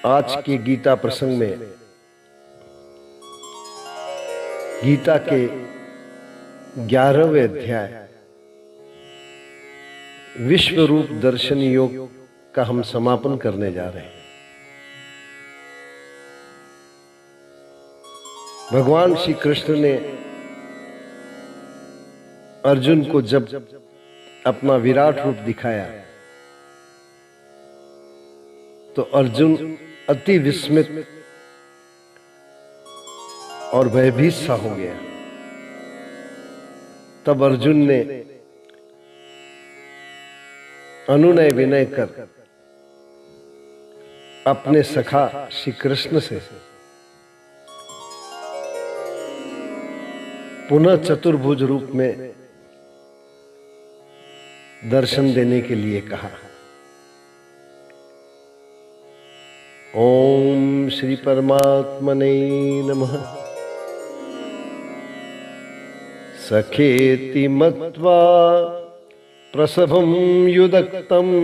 आज के गीता प्रसंग में गीता के 11वें अध्याय विश्व रूप दर्शन योग का हम समापन करने जा रहे हैं। भगवान श्री कृष्ण ने अर्जुन को जब अपना विराट रूप दिखाया तो अर्जुन अति विस्मित और भयभीत सा हो गया। तब अर्जुन ने अनुनय विनय कर अपने सखा श्री कृष्ण से पुनः चतुर्भुज रूप में दर्शन देने के लिए कहा। ओम श्री परमात्मने नमः। सखेति मत्वा प्रसभं युदक्तम्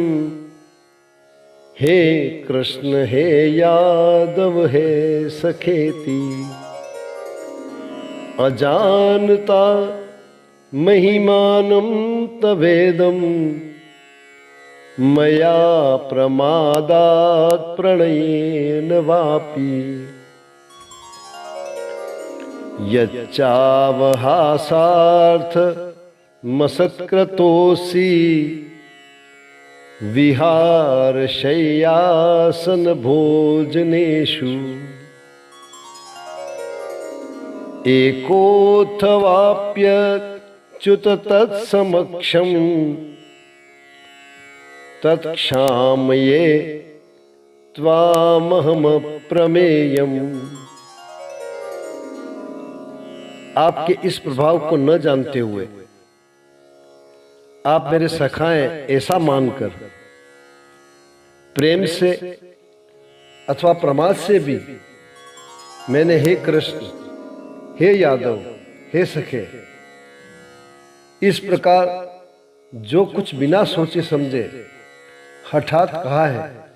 हे कृष्ण हे यादव हे सखेति अजानता महिमानं तवेदं मया प्रमादात् प्रणयेन वापि यच्चावहासार्थ मसत्कृतोऽसि विहारशय्यासन भोजनेषु एकोऽथवाप्यच्युत तत्समक्षम् तत्क्षामये त्वामहमप्रमेयम्। आपके इस प्रभाव को न जानते हुए आप मेरे सखाएं ऐसा मानकर प्रेम से अथवा प्रमाद से भी मैंने हे कृष्ण हे यादव हे सखे इस प्रकार जो कुछ बिना सोचे समझे हठात कहा है,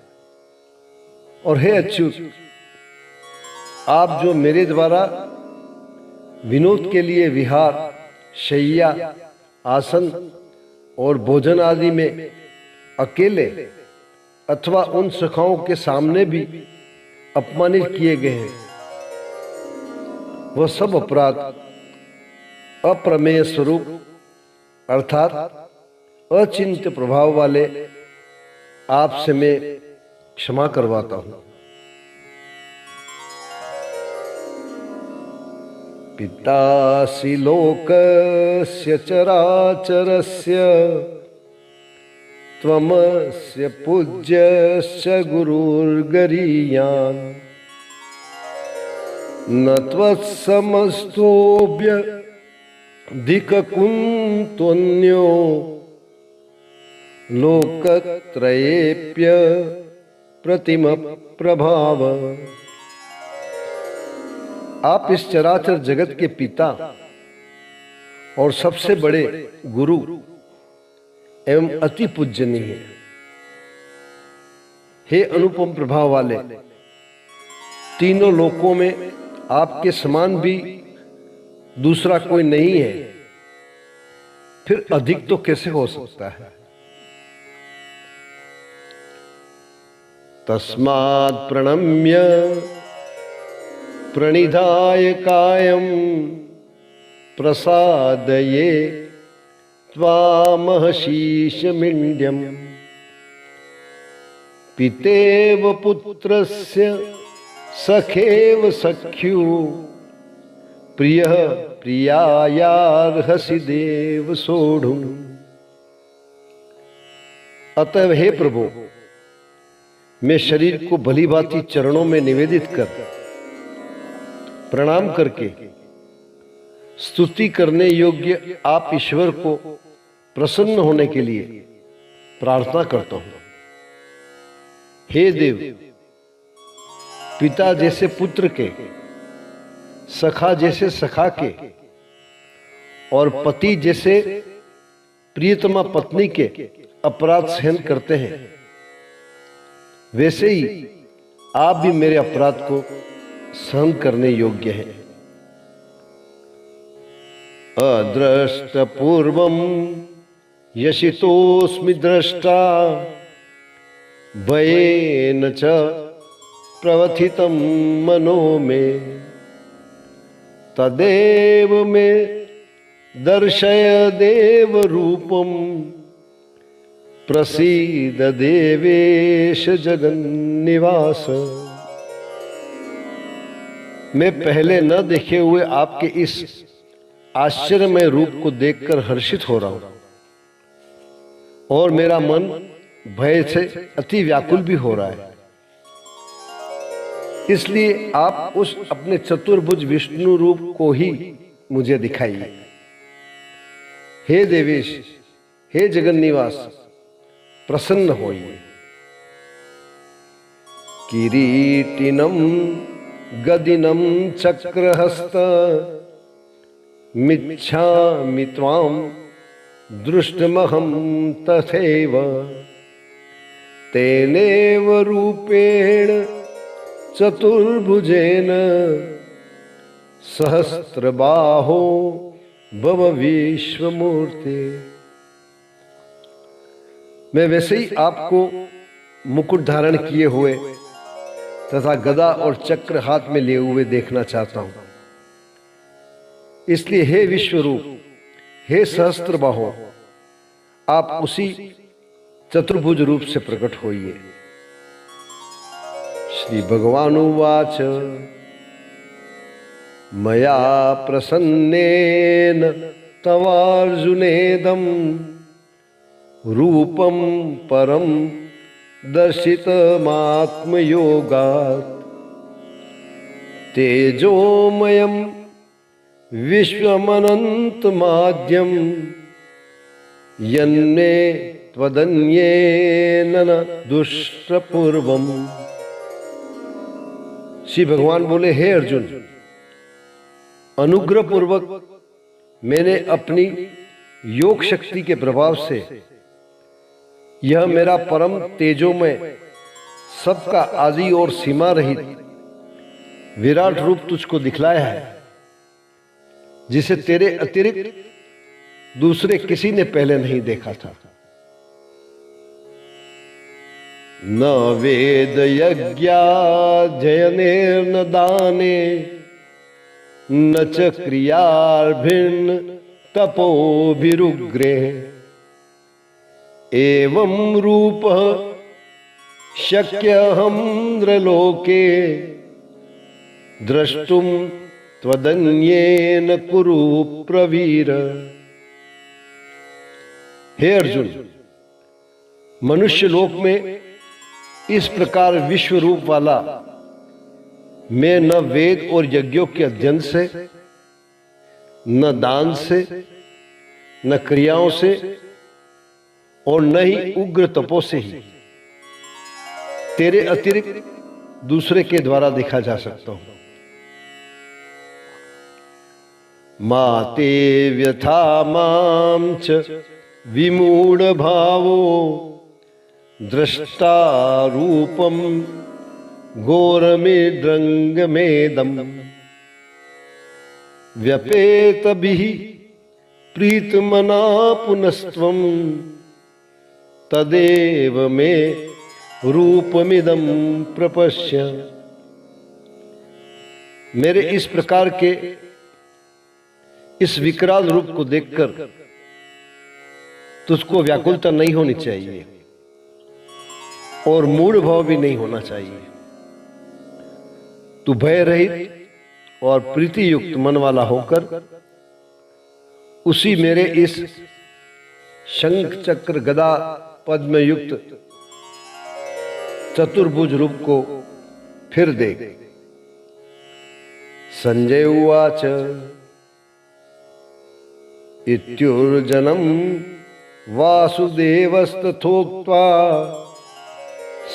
और हे अच्युत आप जो मेरे द्वारा विनोद के लिए विहार शैया आसन और भोजन आदि में अकेले अथवा उन सखाओं के सामने भी अपमानित किए गए हैं, वह सब अपराध अप्रमेय स्वरूप अर्थात अचिंत्य प्रभाव वाले आपसे मैं क्षमा करवाता हूं। पितासि लोकस्य चराचरस्य त्वमस्य पूज्यश्च गुरुर्गरीयान् न त्वत्समस्तोऽभ्यधिककुन्त्वन्यो लोकत्रयेऽप्य प्रतिम प्रभाव। आप इस चराचर जगत के पिता और सबसे बड़े गुरु एवं अति पूजनीय हैं। हे अनुपम प्रभाव वाले, तीनों लोकों में आपके समान भी दूसरा कोई नहीं है, फिर अधिक तो कैसे हो सकता है। तस्मात् प्रणम्य प्रणिधाय कायं प्रसादये त्वामहशीशमिन्द्यम् पितेव पुत्रस्य सखेव सख्यु प्रियः प्रियायार्हसि देव सोढुम्। अतः हे प्रभु, मैं शरीर को भली भांति चरणों में निवेदित कर प्रणाम करके स्तुति करने योग्य आप ईश्वर को प्रसन्न होने के लिए प्रार्थना करता हूं। हे देव, पिता जैसे पुत्र के, सखा जैसे सखा के और पति जैसे प्रियतमा पत्नी के अपराध सहन करते हैं, वैसे ही आप भी मेरे अपराध को सहन करने योग्य हैं। अदृष्टपूर्वं यशितोऽस्मि दृष्टा भयेन च प्रवथितं मनो मे तदेव मे दर्शय देव रूपम प्रसीद देवेश जगन्निवास। मैं पहले न देखे हुए आपके इस आश्चर्यमय रूप को देखकर हर्षित हो रहा हूं और मेरा मन भय से अति व्याकुल भी हो रहा है। इसलिए आप उस अपने चतुर्भुज विष्णु रूप को ही मुझे दिखाइए। हे देवेश, हे जगन्निवास, प्रसन्न होइए। किरीटिनम गदिनम चक्रहस्त मिच्छामि त्वां दृष्टमहं तथैव तेनेव रूपेण चतुर्भुजेन सहस्रबाहो भव विश्वमूर्ते। मैं वैसे ही आपको मुकुट धारण किए हुए तथा गदा और चक्र हाथ में लिए हुए देखना चाहता हूं। इसलिए हे विश्वरूप, हे सहस्त्रबाहो, आप उसी चतुर्भुज रूप से प्रकट होइए। श्री भगवानुवाच मया प्रसन्नेन तवार्जुनेदं रूपं परं दर्शितमात्मयोगात् तेजोमयं विश्वमनन्तमाद्यं यन्मे त्वदन्येन न दुष्टपूर्वम्। श्री भगवान बोले, हे अर्जुन, अनुग्रह पूर्वक मैंने अपनी योग शक्ति के प्रभाव से यह मेरा परम तेजोमय, सबका आदि और सीमा रहित विराट रूप तुझको दिखलाया है, जिसे तेरे अतिरिक्त दूसरे किसी ने पहले नहीं देखा था। न वेद यज्ञाध्ययनेन दाने न च क्रियाभिर्न तपोभिरुग्रे एवं रूपः शक्यहं नृलोके द्रष्टुं त्वदन्येन कुरु प्रवीर। हे अर्जुन, मनुष्य लोक में इस प्रकार विश्व रूप वाला मैं न वेद और यज्ञों के अध्ययन से, न दान से, न क्रियाओं से और न ही उग्र तपो से ही तेरे अतिरिक्त दूसरे के द्वारा देखा जा सकता हूं। माते व्यथा मां च विमूढ़ भावो दृष्टा रूपम घोरमिदृङ्गमेदं व्यपेतभिः प्रीतमना पुनस्त्वं तदेव मे रूपमिदं प्रपश्य। मेरे इस प्रकार के इस विकराल रूप को देखकर तुझको व्याकुलता नहीं होनी चाहिए और मूढ़ भाव भी नहीं होना चाहिए। तू भय रहित और प्रीति युक्त मन वाला होकर उसी मेरे इस शंख चक्र गदा पद्म युक्त चतुर्भुज रूप को फिर देख। संजय उवाच इत्युर्जनं वासुदेवस्तथोक्त्वा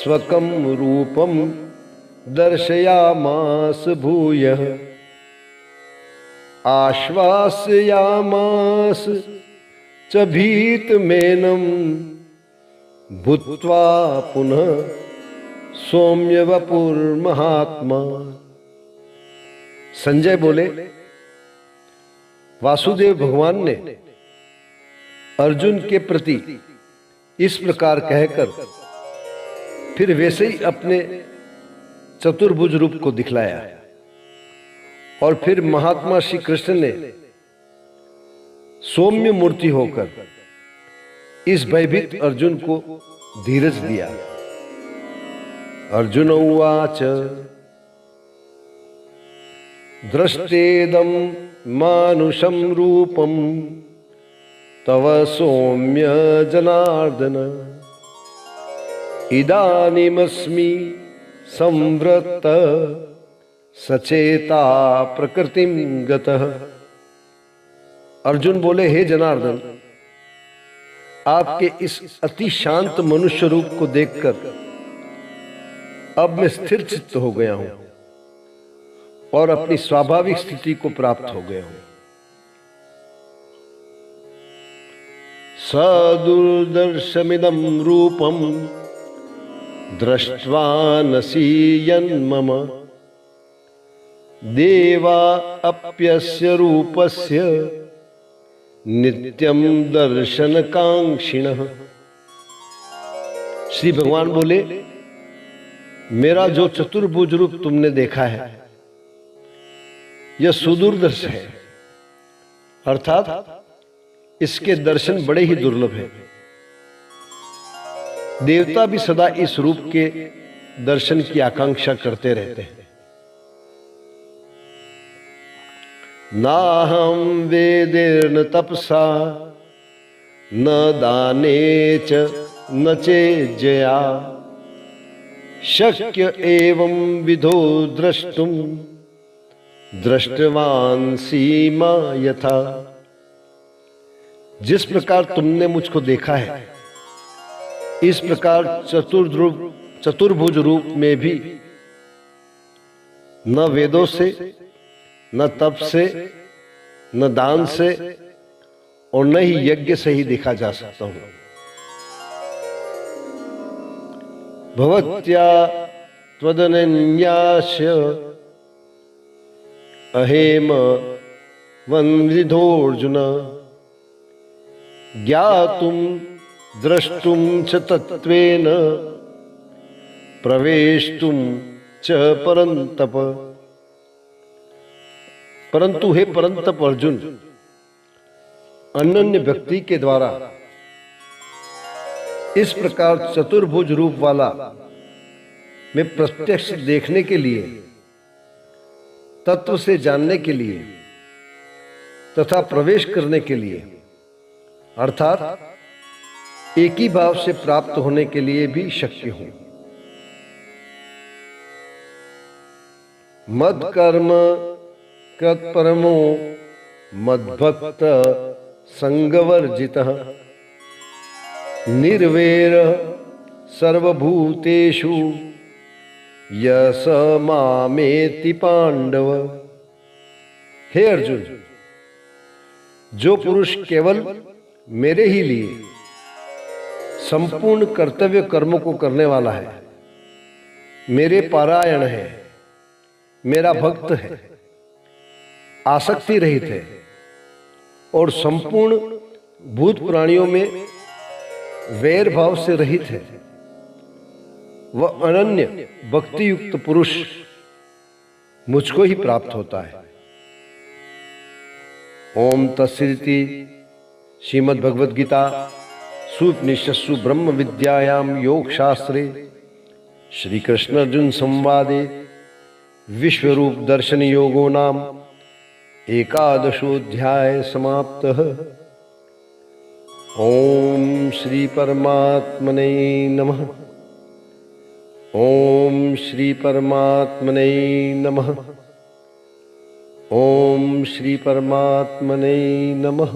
स्वकं रूपं दर्शयामास भूयः आश्वासयामास च भीतमेनं भूत्वा पुनः सौम्य वपुर्महात्मा। संजय बोले, वासुदेव भगवान ने अर्जुन के प्रति इस प्रकार कहकर फिर वैसे ही अपने चतुर्भुज रूप को दिखलाया और फिर महात्मा श्री कृष्ण ने सौम्य मूर्ति होकर इस भयभीत अर्जुन को धीरज दिया। अर्जुन उवाच दृष्टेदं मानुषं रूपं तव सौम्य जनार्दन इदानीमस्मि संवृत्त सचेता प्रकृतिं गतः। अर्जुन बोले, हे जनार्दन, आपके इस अति शांत मनुष्य रूप को देखकर अब मैं स्थिर चित्त हो गया हूं और अपनी स्वाभाविक स्थिति को प्राप्त हो गया हूं। सदुर्दर्शमिदं रूपं दृष्ट्वा नसीयन्मम देवा अप्यस्य रूपस्य नित्यं दर्शनकांक्षिणः। श्री भगवान बोले, मेरा जो चतुर्भुज रूप तुमने देखा है यह सुदूरदर्श है, अर्थात इसके दर्शन बड़े ही दुर्लभ हैं। देवता भी सदा इस रूप के दर्शन की आकांक्षा करते रहते हैं। नाहं वेदेर्न तपसा न दाने च न चेज्जया शक्य एवं विधो द्रष्टुम दृष्टवान सीमा यथा। जिस प्रकार तुमने मुझको देखा है इस प्रकार चतुर्भुज रूप में भी न वेदों से, न तप से, न दान से और न ही यज्ञ से ही देखा जा सकता हूं। भवत्या त्वदनन्यास्य अहेम वन्विधोऽर्जुन ज्ञातुं द्रष्टुं च तत्त्वेन प्रवेष्टुं च परन्तप। परंतु हे परंतप अर्जुन, अनन्य व्यक्ति के द्वारा इस प्रकार चतुर्भुज रूप वाला मैं प्रत्यक्ष देखने के लिए, तत्व से जानने के लिए तथा प्रवेश करने के लिए, अर्थात एक ही भाव से प्राप्त होने के लिए भी शक्य हूं। मद कर्म कृत परमो मद्भक्त संगवर्जितः निर्वैर सर्वभूतेषु यस मामेति पांडव। हे अर्जुन, जो पुरुष केवल मेरे ही लिए संपूर्ण कर्तव्य कर्मों को करने वाला है, मेरे पारायण है, मेरा भक्त है, आसक्ति रहित है और संपूर्ण भूत प्राणियों में वैर भाव से रहित है, वह अनन्य भक्ति युक्त पुरुष मुझको ही प्राप्त होता है। ओम तत्सदिति श्रीमद् भगवद गीता सुपनिषत्सु ब्रह्म विद्यायाम योग शास्त्रे श्री कृष्ण अर्जुन संवादे विश्वरूप दर्शन योगो नाम एकादशोऽध्याय समाप्तः। ओम श्री परमात्मने नमः। ओम श्री परमात्मने नमः। ओम श्री परमात्मने नमः।